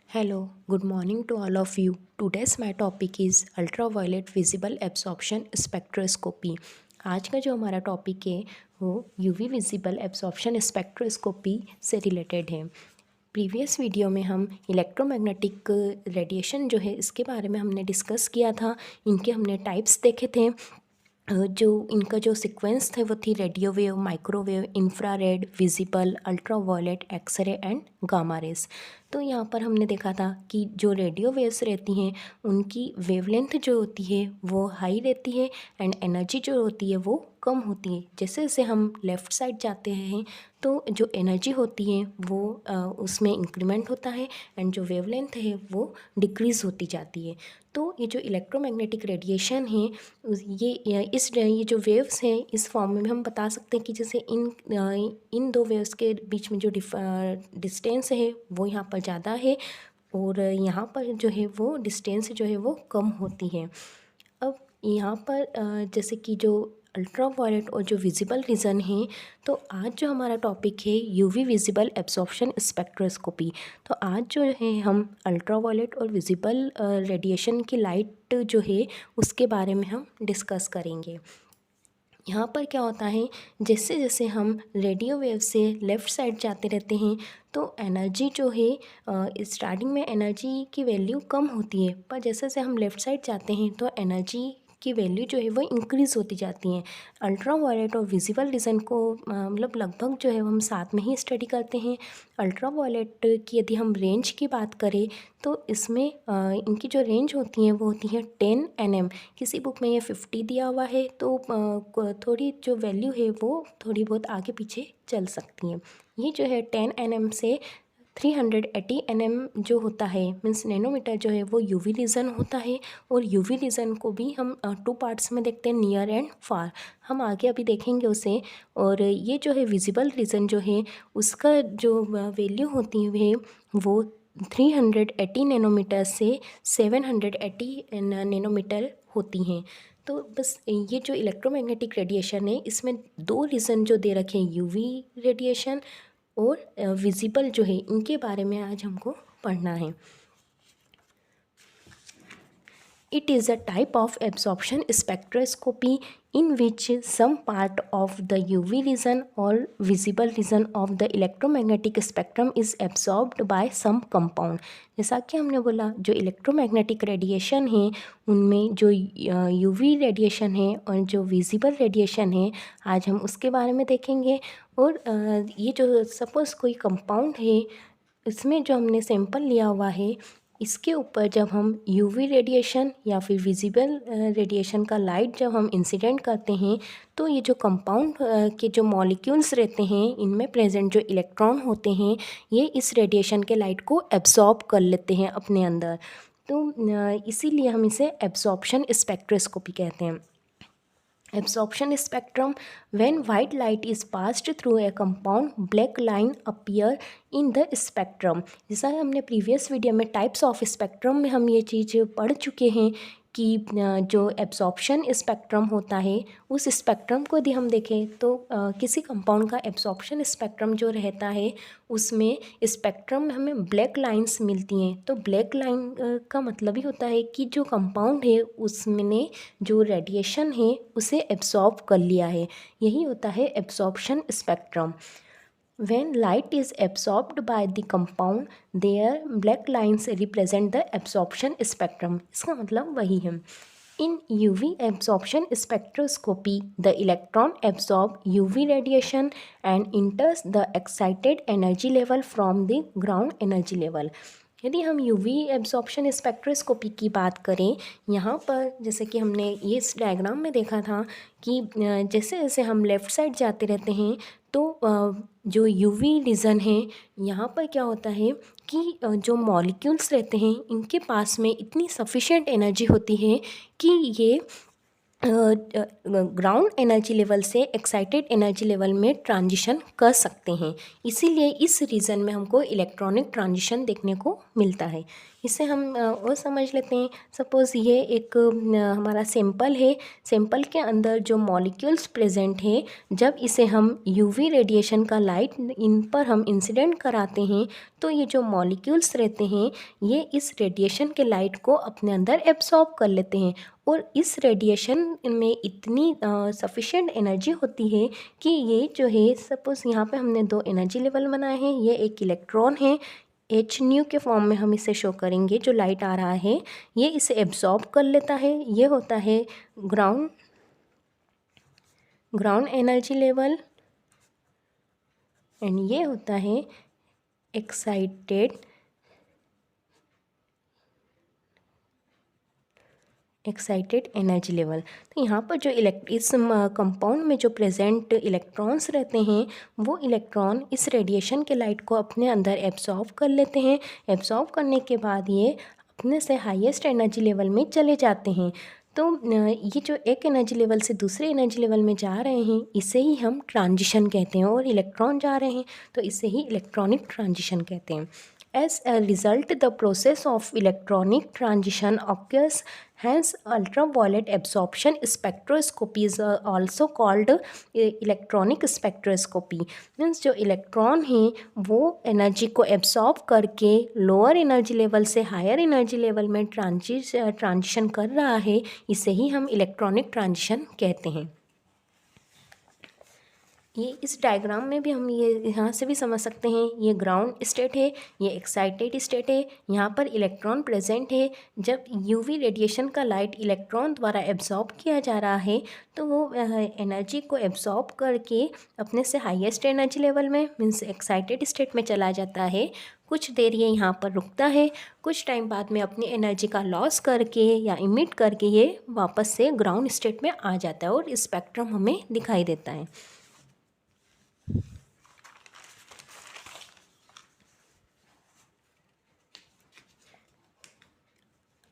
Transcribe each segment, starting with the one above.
Hello, good morning to all of you. Today's my topic is ultraviolet visible absorption spectroscopy. आज का जो हमारा topic है वो यूवी विजिबल एब्जॉर्प्शन स्पेक्ट्रोस्कोपी से रिलेटेड है। प्रीवियस वीडियो में हम इलेक्ट्रोमैग्नेटिक रेडिएशन जो है इसके बारे में हमने डिस्कस किया था। इनके हमने टाइप्स देखे थे। जो इनका जो सीक्वेंस थे वो थी radio wave, microwave, infrared, visible, ultraviolet, X-ray and gamma rays. तो यहाँ पर हमने देखा था कि जो रेडियो वेव्स रहती हैं उनकी वेवलेंथ जो होती है वो हाई रहती है एंड एनर्जी जो होती है वो कम होती है। जैसे जैसे हम लेफ़्ट साइड जाते हैं तो जो एनर्जी होती है वो उसमें इंक्रीमेंट होता है एंड जो वेवलेंथ है वो डिक्रीज़ होती जाती है। तो ये जो इलेक्ट्रोमैग्नेटिक रेडिएशन है ये जो वेव्स हैं इस फॉर्म में हम बता सकते हैं कि जैसे इन दो वेव्स के बीच में जो डिस्टेंस है वो यहाँ पर ज़्यादा है और यहाँ पर जो है वो डिस्टेंस जो है वो कम होती है। अब यहाँ पर जैसे कि जो अल्ट्रावायलेट और जो विजिबल रीजन है, तो आज जो हमारा टॉपिक है यूवी विजिबल एब्जॉर्प्शन स्पेक्ट्रोस्कोपी। तो आज जो है हम अल्ट्रावायलेट और विजिबल रेडिएशन की लाइट जो है उसके बारे में हम डिस्कस करेंगे। यहाँ पर क्या होता है, जैसे जैसे हम रेडियो वेव से लेफ़्ट साइड जाते रहते हैं तो एनर्जी जो है स्टार्टिंग में एनर्जी की वैल्यू कम होती है, पर जैसे जैसे हम लेफ़्ट साइड जाते हैं तो एनर्जी की वैल्यू जो है वो इंक्रीज़ होती जाती हैं। अल्ट्रावायलेट और विजिबल रीजन को मतलब लगभग जो है हम साथ में ही स्टडी करते हैं। अल्ट्रावायलेट की यदि हम रेंज की बात करें तो इसमें इनकी जो रेंज होती हैं वो होती है 10 nm। किसी बुक में ये 50 दिया हुआ है तो थोड़ी जो वैल्यू है वो थोड़ी बहुत आगे पीछे चल सकती है। ये जो है 10 nm से 380 nm जो होता है मीन्स नैनोमीटर जो है वो यूवी रीजन होता है। और यूवी रीजन को भी हम टू पार्ट्स में देखते हैं, नियर एंड फार। हम आगे अभी देखेंगे उसे। और ये जो है विजिबल रीजन जो है उसका जो वैल्यू होती है वो 380 नैनोमीटर से 780 नैनोमीटर होती हैं। तो बस ये जो इलेक्ट्रोमैग्नेटिक रेडिएशन है इसमें दो रीज़न जो दे रखे हैं, यूवी रेडिएशन और विजिबल जो है, इनके बारे में आज हमको पढ़ना है। It is a type of absorption spectroscopy in which some part of the UV region or visible region of the electromagnetic spectrum is absorbed by some compound। जैसा कि हमने बोला जो इलेक्ट्रोमैग्नेटिक रेडिएशन है उनमें जो यूवी रेडिएशन है और जो विजिबल रेडिएशन है आज हम उसके बारे में देखेंगे। और ये जो सपोज़ कोई कंपाउंड है इसमें जो हमने सैंपल लिया हुआ है इसके ऊपर जब हम यूवी रेडिएशन या फिर विजिबल रेडिएशन का लाइट जब हम इंसिडेंट करते हैं तो ये जो कंपाउंड के जो मॉलिक्यूल्स रहते हैं इनमें प्रेजेंट जो इलेक्ट्रॉन होते हैं ये इस रेडिएशन के लाइट को एब्जॉर्ब कर लेते हैं अपने अंदर। तो इसीलिए हम इसे एब्जॉर्प्शन स्पेक्ट्रोस्कोपी कहते हैं। Absorption spectrum: when white light is passed through a compound, black line appear in the spectrum। जैसा हमने प्रीवियस वीडियो में टाइप्स ऑफ स्पेक्ट्रम में हम ये चीज़ पढ़ चुके हैं कि जो एब्जॉर्प्शन स्पेक्ट्रम होता है उस स्पेक्ट्रम को यदि हम देखें तो किसी कंपाउंड का एब्जॉर्प्शन स्पेक्ट्रम जो रहता है उसमें स्पेक्ट्रम में हमें ब्लैक लाइंस मिलती हैं। तो ब्लैक लाइन का मतलब ही होता है कि जो कंपाउंड है उसमें जो रेडिएशन है उसे एब्जॉर्ब कर लिया है, यही होता है absorption spectrum. When light is absorbed by the compound, their black lines represent the absorption spectrum। इसका मतलब वही है। In UV absorption spectroscopy, the electron absorb UV radiation and enters the excited energy level from the ground energy level। यदि हम UV absorption spectroscopy की बात करें यहाँ पर जैसे कि हमने ये इस डायग्राम में देखा था कि जैसे जैसे हम लेफ़्ट साइड जाते रहते हैं तो जो यूवी रीजन है यहाँ पर क्या होता है कि जो मॉलिक्यूल्स रहते हैं इनके पास में इतनी सफिशेंट एनर्जी होती है कि ये ग्राउंड एनर्जी लेवल से एक्साइटेड एनर्जी लेवल में ट्रांजिशन कर सकते हैं। इसीलिए इस रीज़न में हमको इलेक्ट्रॉनिक ट्रांजिशन देखने को मिलता है। इसे हम और समझ लेते हैं। सपोज़ ये एक हमारा सैंपल है। सैंपल के अंदर जो मॉलिक्यूल्स प्रेजेंट है, जब इसे हम यूवी रेडिएशन का लाइट इन पर हम इंसिडेंट कराते हैं तो ये जो मॉलिक्यूल्स रहते हैं ये इस रेडिएशन के लाइट को अपने अंदर एब्सॉर्ब कर लेते हैं और इस रेडिएशन में इतनी सफिशिएंट एनर्जी होती है कि ये जो है, सपोज़ यहाँ पे हमने दो एनर्जी लेवल बनाए हैं। ये एक इलेक्ट्रॉन है, एच न्यू के फॉर्म में हम इसे शो करेंगे। जो लाइट आ रहा है ये इसे एब्जॉर्ब कर लेता है। ये होता है ग्राउंड एनर्जी लेवल एंड ये होता है एक्साइटेड एनर्जी लेवल। तो यहाँ पर जो इस कंपाउंड में जो प्रेजेंट इलेक्ट्रॉन्स रहते हैं वो इलेक्ट्रॉन इस रेडिएशन के लाइट को अपने अंदर एब्सॉर्ब कर लेते हैं। एब्सॉर्ब करने के बाद ये अपने से हाईएस्ट एनर्जी लेवल में चले जाते हैं। तो ये जो एक एनर्जी लेवल से दूसरे एनर्जी लेवल में जा रहे हैं इसे ही हम ट्रांजिशन कहते हैं, और इलेक्ट्रॉन जा रहे हैं तो इसे ही इलेक्ट्रॉनिक ट्रांजिशन कहते हैं। As a result, the process of electronic transition occurs. Hence, ultraviolet absorption spectroscopy is also called electronic spectroscopy. Means जो इलेक्ट्रॉन है वो एनर्जी को एब्सॉर्ब करके लोअर एनर्जी लेवल से हायर एनर्जी लेवल में ट्रांजिशन कर रहा है, इसे ही हम इलेक्ट्रॉनिक ट्रांजिशन कहते हैं। ये इस डायग्राम में भी हम ये यहाँ से भी समझ सकते हैं। ये ग्राउंड स्टेट है, ये एक्साइटेड स्टेट है। यहाँ पर इलेक्ट्रॉन प्रेजेंट है। जब यूवी रेडिएशन का लाइट इलेक्ट्रॉन द्वारा एब्जॉर्ब किया जा रहा है तो वो एनर्जी को एब्जॉर्ब करके अपने से हाईएस्ट एनर्जी लेवल में मीन्स एक्साइटेड स्टेट में चला जाता है। कुछ देर ये यहाँ पर रुकता है, कुछ टाइम बाद में अपनी एनर्जी का लॉस करके या इमिट करके ये वापस से ग्राउंड स्टेट में आ जाता है और स्पेक्ट्रम हमें दिखाई देता है।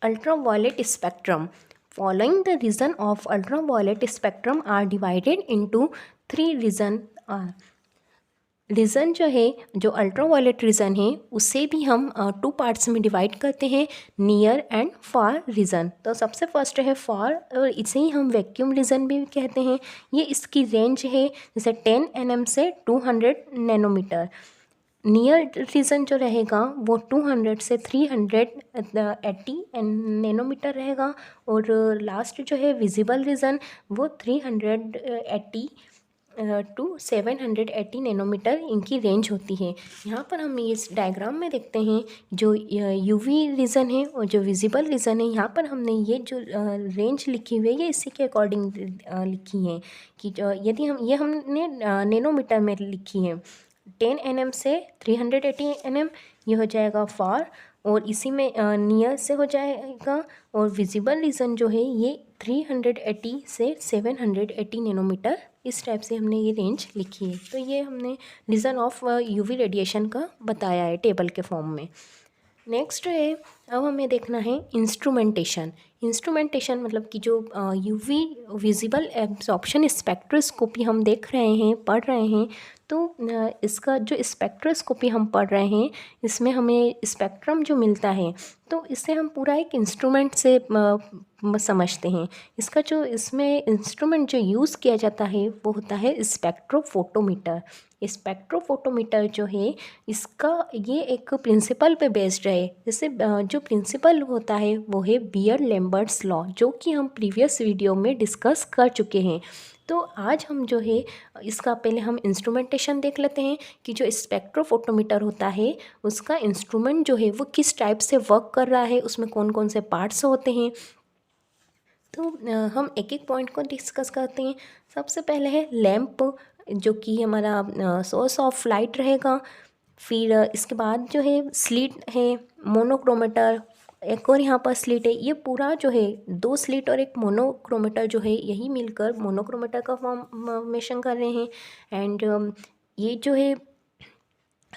Ultraviolet spectrum. Following the region of ultraviolet spectrum are divided into three region. Reason जो है, जो अल्ट्रावायलेट रीज़न है उसे भी हम टू पार्ट्स में डिवाइड करते हैं, नियर एंड फार रीज़न। तो सबसे फर्स्ट है फार, और इसे ही हम वैक्यूम रीज़न भी कहते हैं। ये इसकी रेंज है जैसे 10 nm से 200 नैनोमीटर। नियर रीज़न जो रहेगा वो 200 से 380 नैनोमीटर रहेगा, और लास्ट जो है विजिबल रीज़न वो 380 टू 780 नैनोमीटर इनकी रेंज होती है। यहाँ पर हम इस डायग्राम में देखते हैं जो यूवी रीज़न है और जो विजिबल रीज़न है। यहाँ पर हमने ये जो रेंज लिखी हुई है ये इसी के अकॉर्डिंग लिखी है कि यदि हम ये हमने नैनोमीटर में लिखी है। 10 nm से 380 nm ये हो जाएगा फार, और इसी में नियर से हो जाएगा, और विजिबल रीज़न जो है ये 380 से 780 नैनोमीटर। इस टाइप से हमने ये रेंज लिखी है। तो ये हमने रीज़न ऑफ यूवी रेडिएशन का बताया है टेबल के फॉर्म में। नेक्स्ट है, अब हमें देखना है इंस्ट्रूमेंटेशन। इंस्ट्रूमेंटेशन मतलब कि जो यूवी विजिबल एब्जॉर्प्शन स्पेक्ट्रोस्कोपी हम देख रहे हैं, पढ़ रहे हैं, तो इसका जो स्पेक्ट्रोस्कोपी हम पढ़ रहे हैं इसमें हमें स्पेक्ट्रम जो मिलता है तो इसे हम पूरा एक इंस्ट्रूमेंट से समझते हैं। इसका जो इसमें इंस्ट्रूमेंट जो यूज़ किया जाता है वो होता है स्पेक्ट्रोफोटोमीटर। स्पेक्ट्रोफोटोमीटर जो है इसका ये एक प्रिंसिपल पे बेस्ड है। जैसे जो प्रिंसिपल होता है वो है बियर लैम्बर्ट्स लॉ, जो कि हम प्रीवियस वीडियो में डिस्कस कर चुके हैं। तो आज हम जो है इसका पहले हम इंस्ट्रूमेंटेशन देख लेते हैं कि जो स्पेक्ट्रोफोटोमीटर होता है उसका इंस्ट्रूमेंट जो है वो किस टाइप से वर्क कर रहा है, उसमें कौन कौन से पार्ट्स होते हैं। तो हम एक एक पॉइंट को डिस्कस करते हैं। सबसे पहले है लैंप, जो कि हमारा सोर्स ऑफ लाइट रहेगा। फिर इसके बाद जो है स्लिट है, मोनोक्रोमेटर, एक और यहाँ पर स्लिट है। ये पूरा जो है दो स्लिट और एक मोनोक्रोमेटर जो है यही मिलकर मोनोक्रोमेटर का फॉर्मेशन कर रहे हैं। एंड ये जो है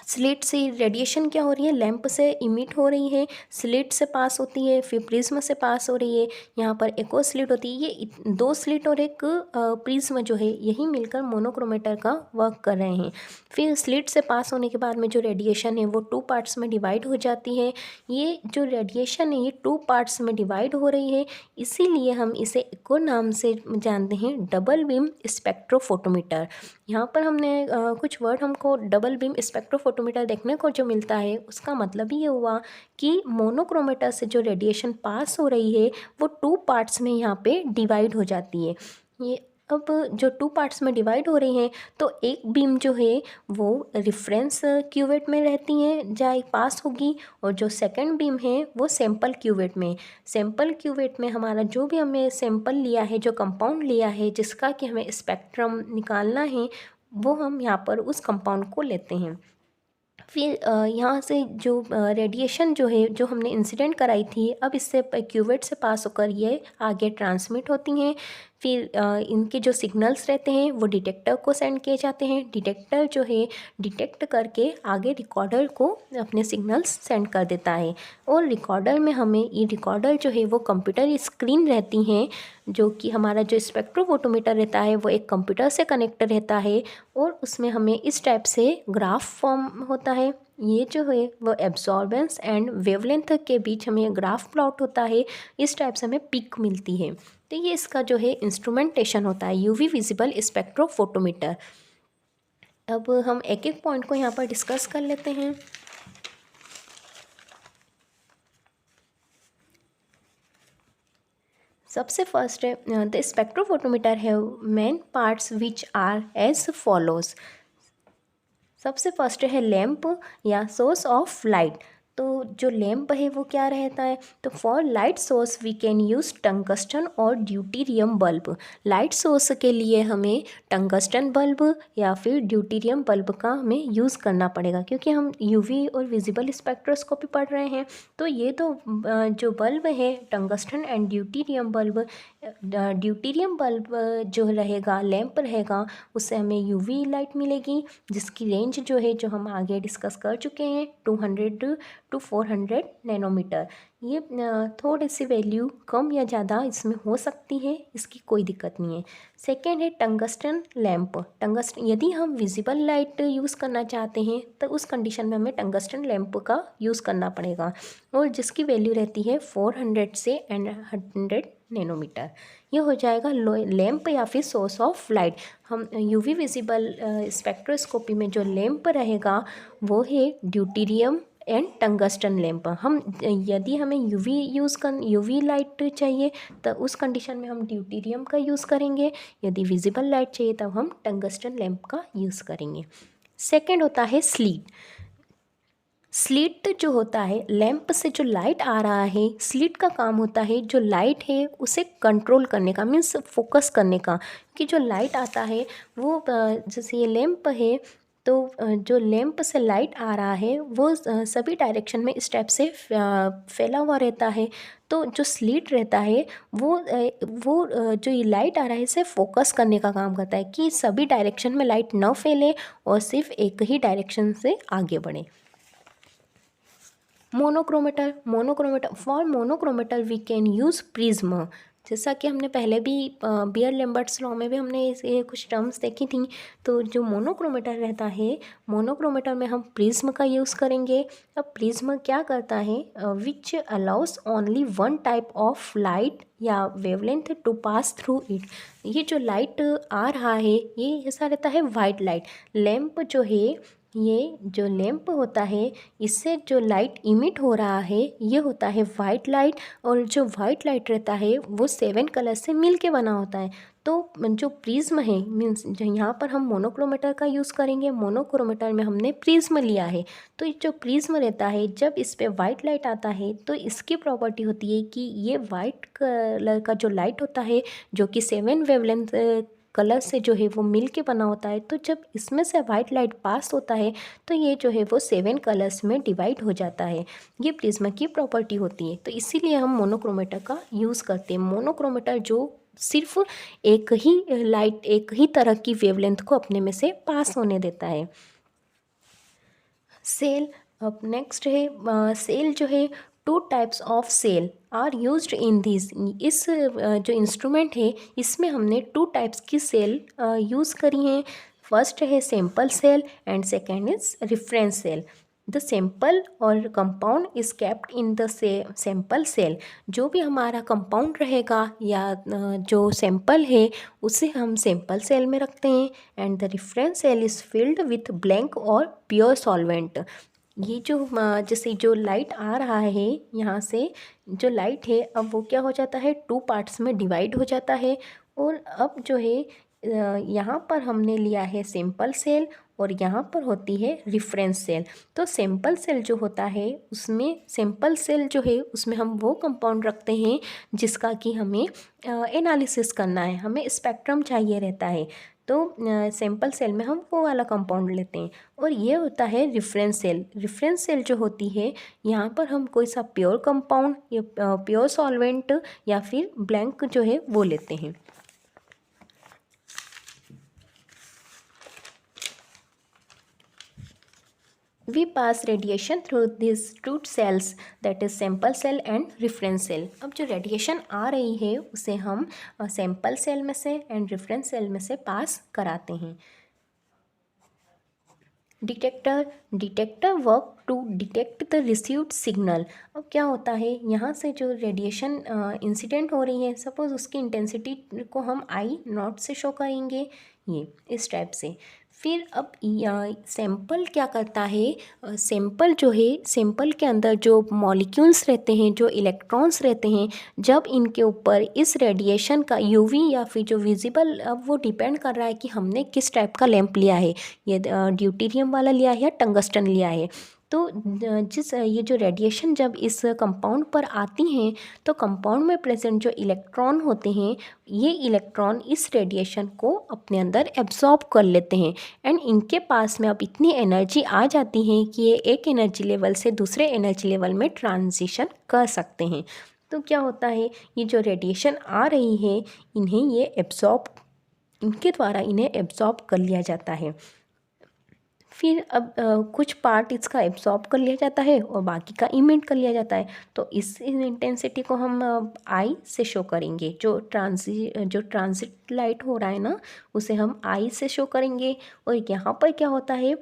स्लिट से रेडिएशन क्या हो रही है, लैंप से इमिट हो रही है, स्लिट से पास होती है, फिर प्रिज्म से पास हो रही है, यहाँ पर एक और स्लिट होती है। ये दो स्लिट और एक प्रिज्म जो है यही मिलकर मोनोक्रोमेटर का वर्क कर रहे हैं। फिर स्लिट से पास होने के बाद में जो रेडिएशन है वो 2 पार्ट्स में डिवाइड हो जाती है। ये जो रेडिएशन है ये 2 पार्ट्स में डिवाइड हो रही है, इसीलिए हम इसे एक और नाम से जानते हैं, डबल बीम स्पेक्ट्रोफोटोमीटर। यहाँ पर हमने कुछ वर्ड हमको डबल बीम स्पेक्ट्रोफोटोमीटर देखने को जो मिलता है, उसका मतलब ये हुआ कि मोनोक्रोमेटर से जो रेडिएशन पास हो रही है वो 2 पार्ट्स में यहाँ पे डिवाइड हो जाती है। ये अब जो 2 पार्ट्स में डिवाइड हो रही हैं, तो एक बीम जो है वो रिफरेंस क्यूवेट में रहती हैं जहाँ पास होगी, और जो सेकंड बीम है वो सैंपल क्यूवेट में। सैंपल क्यूवेट में हमारा जो भी हमें सैंपल लिया है, जो कंपाउंड लिया है जिसका कि हमें स्पेक्ट्रम निकालना है, वो हम यहाँ पर उस कंपाउंड को लेते हैं। फिर यहाँ से जो रेडिएशन जो है, जो हमने इंसिडेंट कराई थी, अब इससे क्यूवेट से पास होकर ये आगे ट्रांसमिट होती हैं। फिर इनके जो सिग्नल्स रहते हैं वो डिटेक्टर को सेंड किए जाते हैं। डिटेक्टर जो है डिटेक्ट करके आगे रिकॉर्डर को अपने सिग्नल्स सेंड कर देता है। और रिकॉर्डर में हमें ये रिकॉर्डर जो है वो कंप्यूटर स्क्रीन रहती हैं, जो कि हमारा जो स्पेक्ट्रोफोटोमीटर रहता है वो एक कंप्यूटर से कनेक्ट रहता है, और उसमें हमें इस टाइप से ग्राफ फॉर्म होता है। ये जो है वो एब्जॉर्बेंस एंड वेवलेंथ के बीच हमें ग्राफ प्लॉट होता है, इस टाइप से हमें पिक मिलती है। तो ये इसका जो है इंस्ट्रूमेंटेशन होता है, यूवी विजिबल स्पेक्ट्रोफोटोमीटर। अब हम एक एक पॉइंट को यहाँ पर डिस्कस कर लेते हैं। सबसे फर्स्ट है the spectrophotometer have main parts which are as follows. सबसे फर्स्ट है लैंप या सोर्स ऑफ लाइट। तो जो लैंप है वो क्या रहता है, तो for light source we can use tungsten और ड्यूटीरियम बल्ब। लाइट सोर्स के लिए हमें टंगस्टन बल्ब या फिर ड्यूटीरियम बल्ब का हमें यूज़ करना पड़ेगा, क्योंकि हम यूवी और विजिबल स्पेक्ट्रोस्कोपी पढ़ रहे हैं। तो ये तो जो बल्ब है tungsten and deuterium bulb, deuterium bulb जो रहेगा, लैंप रहेगा, उससे हमें यूवी लाइट मिलेगी, जिसकी रेंज जो है, जो हम आगे डिस्कस कर चुके हैं, 200 to 400 नैनोमीटर। ये थोड़ी सी वैल्यू कम या ज़्यादा इसमें हो सकती है, इसकी कोई दिक्कत नहीं है। सेकेंड है टंगस्टन लैंप। टंगस्टन, यदि हम विजिबल लाइट यूज़ करना चाहते हैं तो उस कंडीशन में हमें टंगस्टन लैंप का यूज़ करना पड़ेगा, और जिसकी वैल्यू रहती है 400 से 100 नैनोमीटर। ये हो जाएगा लैंप या फिर सोर्स ऑफ लाइट। हम यूवी विजिबल स्पेक्ट्रोस्कोपी में जो लैंप रहेगा वो है ड्यूटीरियम एंड टंगस्टन लैंप। हम यदि हमें यूवी लाइट चाहिए तो उस कंडीशन में हम ड्यूटीरियम का यूज़ करेंगे, यदि विजिबल लाइट चाहिए तब हम टंगस्टन लैंप का यूज़ करेंगे। सेकेंड होता है स्लिट। स्लिट जो होता है, लैंप से जो लाइट आ रहा है, स्लिट का काम होता है जो लाइट है उसे कंट्रोल करने का, मीन्स फोकस करने का। कि जो लाइट आता है वो जैसे ये लैंप है, तो जो लैंप से लाइट आ रहा है वो सभी डायरेक्शन में इस टाइप से फैला हुआ रहता है। तो जो स्लिट रहता है वो जो ये लाइट आ रहा है इसे फोकस करने का काम करता है, कि सभी डायरेक्शन में लाइट न फैले और सिर्फ एक ही डायरेक्शन से आगे बढ़े। Monochromator for monochromator we can use prism. जैसा कि हमने पहले भी बियर लैम्बर्ट्स लॉ में भी हमने ये कुछ टर्म्स देखी थी। तो जो मोनोक्रोमेटर रहता है, मोनोक्रोमेटर में हम प्रिज्म का यूज़ करेंगे। अब प्रिज्म क्या करता है, which allows only one type of light या wavelength to pass through it. ये जो लाइट आ रहा है ये ऐसा रहता है वाइट लाइट। लैम्प जो है, ये जो लैंप होता है इससे जो लाइट इमिट हो रहा है ये होता है वाइट लाइट, और जो वाइट लाइट रहता है वो 7 कलर से मिल के बना होता है। तो जो प्रिज्म है, मीन्स यहाँ पर हम मोनोक्रोमेटर का यूज़ करेंगे, मोनोक्रोमेटर में हमने प्रिज्म लिया है। तो ये जो प्रिज्म रहता है, जब इस पर वाइट लाइट आता है तो इसकी प्रॉपर्टी होती है कि ये वाइट कलर का जो लाइट होता है, जो कि 7 वेवलेंथ कलर से जो है वो मिल के बना होता है, तो जब इसमें से वाइट लाइट पास होता है तो ये जो है वो 7 कलर्स में डिवाइड हो जाता है। ये प्रिज्म की प्रॉपर्टी होती है, तो इसीलिए हम मोनोक्रोमेटर का यूज़ करते हैं। मोनोक्रोमेटर जो सिर्फ एक ही लाइट, एक ही तरह की वेवलेंथ को अपने में से पास होने देता है। सेल। अब नेक्स्ट है सेल जो है, two types of cell are used in this. इस जो इंस्ट्रूमेंट है इसमें हमने टू टाइप्स की सेल यूज़ करी हैं। फर्स्ट है sample cell and second is reference cell. The sample or compound is kept in the sample cell. जो भी हमारा कंपाउंड रहेगा या जो सैंपल है उसे हम सैंपल सेल में रखते हैं and the reference cell is filled with blank और प्योर सॉल्वेंट। ये जो जैसे जो लाइट आ रहा है यहाँ से, जो लाइट है अब वो क्या हो जाता है, टू पार्ट्स में डिवाइड हो जाता है। और अब जो है यहाँ पर हमने लिया है सैंपल सेल और यहाँ पर होती है रेफरेंस सेल। तो सैंपल सेल जो होता है उसमें, सैंपल सेल जो है उसमें हम वो कंपाउंड रखते हैं जिसका कि हमें एनालिसिस करना है, हमें स्पेक्ट्रम चाहिए रहता है। तो सैंपल सेल में हम वो वाला कंपाउंड लेते हैं। और ये होता है रेफरेंस सेल। रेफरेंस सेल जो होती है यहाँ पर हम कोई सा प्योर कंपाउंड या प्योर सॉल्वेंट या फिर ब्लैंक जो है वो लेते हैं। We pass radiation through these two cells, that is sample cell and reference cell। अब जो रेडिएशन आ रही है उसे हम सैंपल सेल में से एंड रेफरेंस सेल में से पास कराते हैं। Detector work to detect the received signal. अब क्या होता है, यहाँ से जो रेडिएशन इंसिडेंट हो रही है, सपोज उसकी इंटेंसिटी को हम I0 से शो करेंगे, ये इस टाइप से। फिर अब सैंपल क्या करता है, सैंपल जो है, सैंपल के अंदर जो मॉलिक्यूल्स रहते हैं, जो इलेक्ट्रॉन्स रहते हैं, जब इनके ऊपर इस रेडिएशन का यूवी या फिर जो विजिबल, अब वो डिपेंड कर रहा है कि हमने किस टाइप का लैंप लिया है, ये ड्यूटेरियम वाला लिया है या टंगस्टन लिया है। तो ये जो रेडिएशन जब इस कंपाउंड पर आती हैं तो कंपाउंड में प्रेजेंट जो इलेक्ट्रॉन होते हैं, ये इलेक्ट्रॉन इस रेडिएशन को अपने अंदर एब्जॉर्ब कर लेते हैं एंड इनके पास में अब इतनी एनर्जी आ जाती है कि ये एक एनर्जी लेवल से दूसरे एनर्जी लेवल में ट्रांजिशन कर सकते हैं। तो क्या होता है, ये जो रेडिएशन आ रही है इन्हें ये एब्जॉर्ब, इनके द्वारा इन्हें एब्जॉर्ब कर लिया जाता है। फिर अब कुछ पार्ट इसका एब्जॉर्ब कर लिया जाता है और बाकी का इमिट कर लिया जाता है। तो इस इंटेंसिटी को हम आई से शो करेंगे। जो ट्रांजिट लाइट हो रहा है ना, उसे हम आई से शो करेंगे। और यहाँ पर क्या होता है,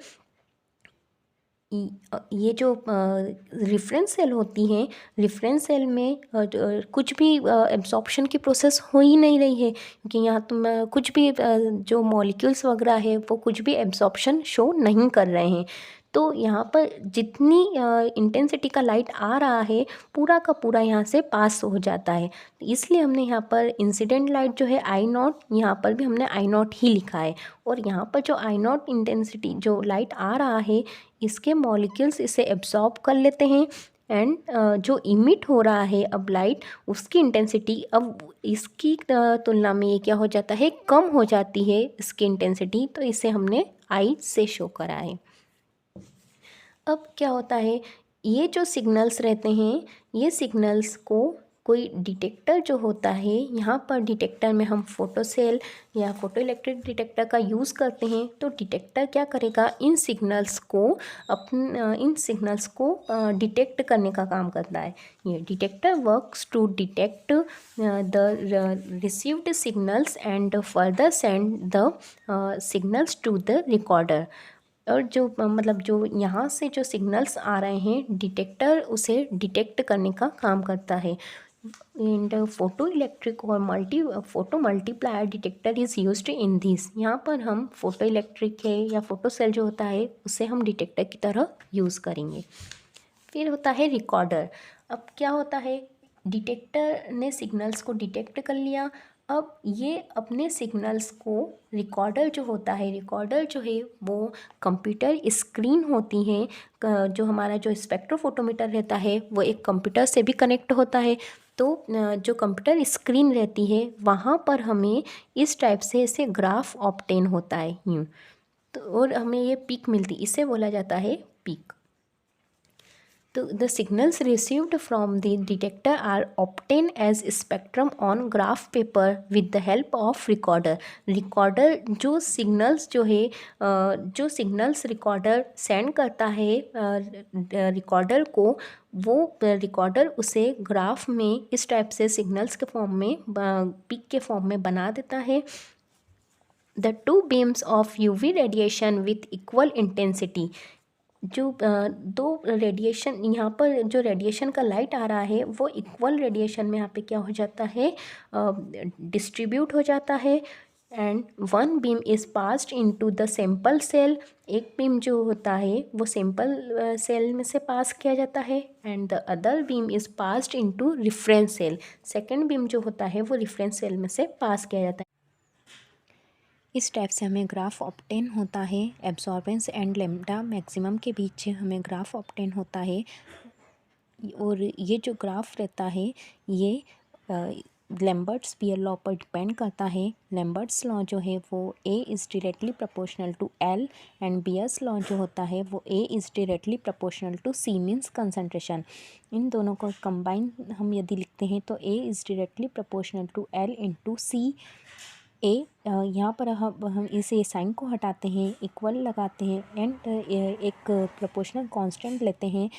ये जो रेफरेंस सेल होती हैं, रेफरेंस सेल में कुछ भी एब्जॉर्प्शन की प्रोसेस हो ही नहीं रही है, क्योंकि यहाँ तुम कुछ भी जो मॉलिक्यूल्स वगैरह है वो कुछ भी एब्जॉर्प्शन शो नहीं कर रहे हैं। तो यहाँ पर जितनी इंटेंसिटी का लाइट आ रहा है पूरा का पूरा यहाँ से पास हो जाता है। इसलिए हमने यहाँ पर इंसिडेंट लाइट जो है I0, यहाँ पर भी हमने I0 ही लिखा है। और यहाँ पर जो I0 इंटेंसिटी जो लाइट आ रहा है, इसके मॉलिक्यूल्स इसे एब्जॉर्ब कर लेते हैं एंड जो इमिट हो रहा है अब लाइट, उसकी इंटेंसिटी अब इसकी तुलना में ये क्या हो जाता है, कम हो जाती है इसकी इंटेंसिटी। तो इसे हमने आई से शो करा है। अब क्या होता है, ये जो सिग्नल्स रहते हैं, ये सिग्नल्स को कोई डिटेक्टर जो होता है, यहाँ पर डिटेक्टर में हम फोटो सेल या फोटो इलेक्ट्रिक डिटेक्टर का यूज़ करते हैं। तो डिटेक्टर क्या करेगा, इन सिग्नल्स को डिटेक्ट करने का काम करता है। ये detector works to detect the received signals and further send the signals to the recorder. और जो मतलब जो यहाँ से जो सिग्नल्स आ रहे हैं, डिटेक्टर उसे डिटेक्ट करने का काम करता है। एंड फोटो इलेक्ट्रिक और photo multiplier detector is used in this. यहाँ पर हम फोटो इलेक्ट्रिक है या फोटो सेल जो होता है उसे हम डिटेक्टर की तरह यूज़ करेंगे। फिर होता है रिकॉर्डर। अब क्या होता है, डिटेक्टर ने सिग्नल्स को डिटेक्ट कर लिया। अब ये अपने सिग्नल्स को रिकॉर्डर जो होता है, रिकॉर्डर जो है वो कंप्यूटर स्क्रीन होती है, जो हमारा जो स्पेक्ट्रोफोटोमीटर रहता है वो एक कंप्यूटर से भी कनेक्ट होता है। तो जो कंप्यूटर स्क्रीन रहती है वहाँ पर हमें इस टाइप से ऐसे ग्राफ ऑब्टेन होता है यूँ। तो और हमें ये पीक मिलती, इसे बोला जाता है peak. the signals received from the detector are obtained as spectrum on graph paper with the help of recorder. जो सिग्नल्स रिकॉर्डर सेंड करता है रिकॉर्डर को, वो रिकॉर्डर उसे ग्राफ में इस टाइप से सिग्नल्स के फॉर्म में पिक के फॉर्म में बना देता है. The two beams of UV radiation with equal intensity. जो दो रेडिएशन, यहाँ पर जो रेडिएशन का लाइट आ रहा है वो इक्वल रेडिएशन में यहाँ पे क्या हो जाता है, डिस्ट्रीब्यूट हो जाता है. And one beam is passed into the sample cell. एक बीम जो होता है वो सैंपल सेल में से पास किया जाता है. And the other beam is passed into reference cell. Second beam जो होता है वो रिफरेंस सेल में से पास किया जाता है. इस टाइप से हमें ग्राफ ऑब्टेन होता है. एब्जॉर्बेंस एंड लैम्ब्डा मैक्सिमम के बीच हमें ग्राफ ऑब्टेन होता है. और ये जो ग्राफ रहता है ये लैम्बर्ट्स बियर लॉ पर डिपेंड करता है. लैम्बर्ट्स लॉ जो है वो A is directly proportional to L and Beer's law जो होता है वो A is directly proportional to C means concentration. इन दोनों को कंबाइन हम यदि लिखते हैं तो A is directly proportional to L into C. यहाँ पर हम इसे साइन को हटाते हैं, इक्वल लगाते हैं एंड एक प्रोपोर्शनल कांस्टेंट लेते हैं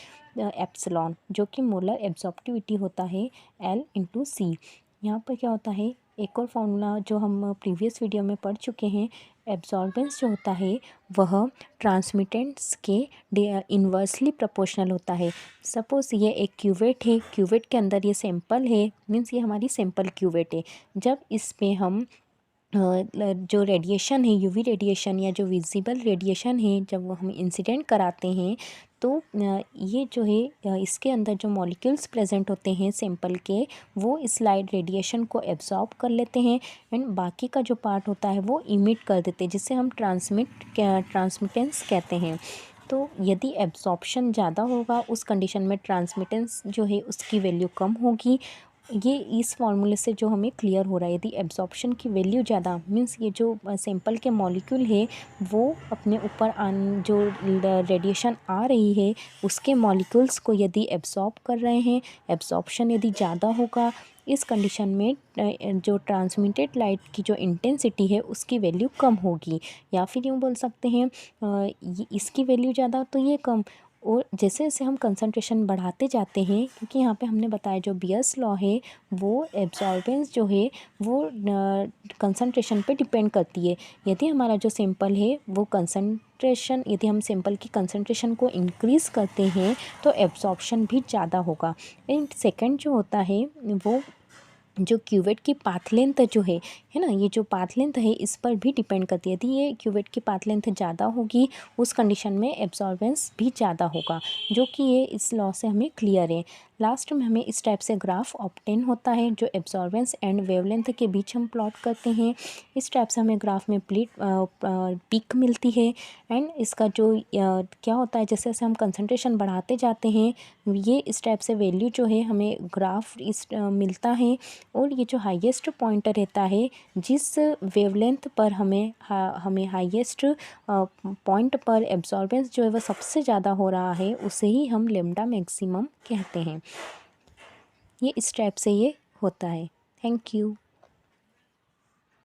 एप्सिलॉन, जो कि मोलर एब्जॉर्प्टिविटी होता है L इंटू C. यहाँ पर क्या होता है, एक और फार्मूला जो हम प्रीवियस वीडियो में पढ़ चुके हैं, एब्जॉर्बेंस जो होता है वह ट्रांसमिटेंस के इन्वर्सली प्रोपोर्शनल होता है. सपोज़ ये एक क्यूवेट है, क्यूवेट के अंदर ये सैंपल है, मीन्स ये हमारी सैंपल क्यूवेट है. जब इसमें हम जो रेडिएशन है, यूवी रेडिएशन या जो विजिबल रेडिएशन है, जब वो हम इंसिडेंट कराते हैं तो ये जो है इसके अंदर जो मॉलिक्यूल्स प्रेजेंट होते हैं सैंपल के, वो इस लाइट रेडिएशन को एब्जॉर्ब कर लेते हैं एंड बाकी का जो पार्ट होता है वो इमिट कर देते हैं, जिसे हम ट्रांसमिटेंस कहते हैं. तो यदि एब्जॉर्प्शन ज़्यादा होगा उस कंडीशन में ट्रांसमिटेंस जो है उसकी वैल्यू कम होगी. ये इस फार्मूले से जो हमें क्लियर हो रहा है, यदि एब्जॉर्प्शन की वैल्यू ज़्यादा मीन्स ये जो सैंपल के मॉलिक्यूल है वो अपने ऊपर जो रेडिएशन आ रही है उसके मॉलिक्यूल्स को यदि एब्जॉर्ब कर रहे हैं, एब्जॉर्प्शन यदि ज़्यादा होगा, इस कंडीशन में जो ट्रांसमिटेड लाइट की जो इंटेंसिटी है उसकी वैल्यू कम होगी. या फिर यूँ बोल सकते हैं इसकी वैल्यू ज़्यादा तो ये कम. और जैसे जैसे हम कंसंट्रेशन बढ़ाते जाते हैं, क्योंकि यहाँ पे हमने बताया जो बियर्स लॉ है वो एब्जॉर्बेंस जो है वो कंसंट्रेशन पे डिपेंड करती है. यदि हमारा जो सैंपल है वो कंसंट्रेशन, यदि हम सैंपल की कंसंट्रेशन को इंक्रीज़ करते हैं तो एब्जॉर्प्शन भी ज़्यादा होगा. एंड सेकंड जो होता है वो जो क्यूवेट की पाथ लेंथ जो है ना, ये जो पाथ लेंथ है इस पर भी डिपेंड करती है. यदि ये क्यूवेट की पाथ लेंथ ज़्यादा होगी उस कंडीशन में एब्जॉर्बेंस भी ज़्यादा होगा, जो कि ये इस लॉ से हमें क्लियर है. लास्ट में हमें इस टाइप से ग्राफ ऑब्टेन होता है जो एब्जॉर्बेंस एंड वेवलेंथ के बीच हम प्लॉट करते हैं. इस टाइप से हमें ग्राफ में पीक मिलती है. एंड इसका जो क्या होता है, जैसे जैसे हम कंसंट्रेशन बढ़ाते जाते हैं ये इस टाइप से वैल्यू जो है हमें ग्राफ मिलता है. और ये जो हाईएस्ट पॉइंट रहता है, जिस वेवलेंथ पर हमें हाईएस्ट पॉइंट पर एब्जॉर्बेंस जो है वह सबसे ज़्यादा हो रहा है, उसे ही हम लैम्ब्डा मैक्सिमम कहते हैं. ये इस टाइप से ये होता है. Thank you.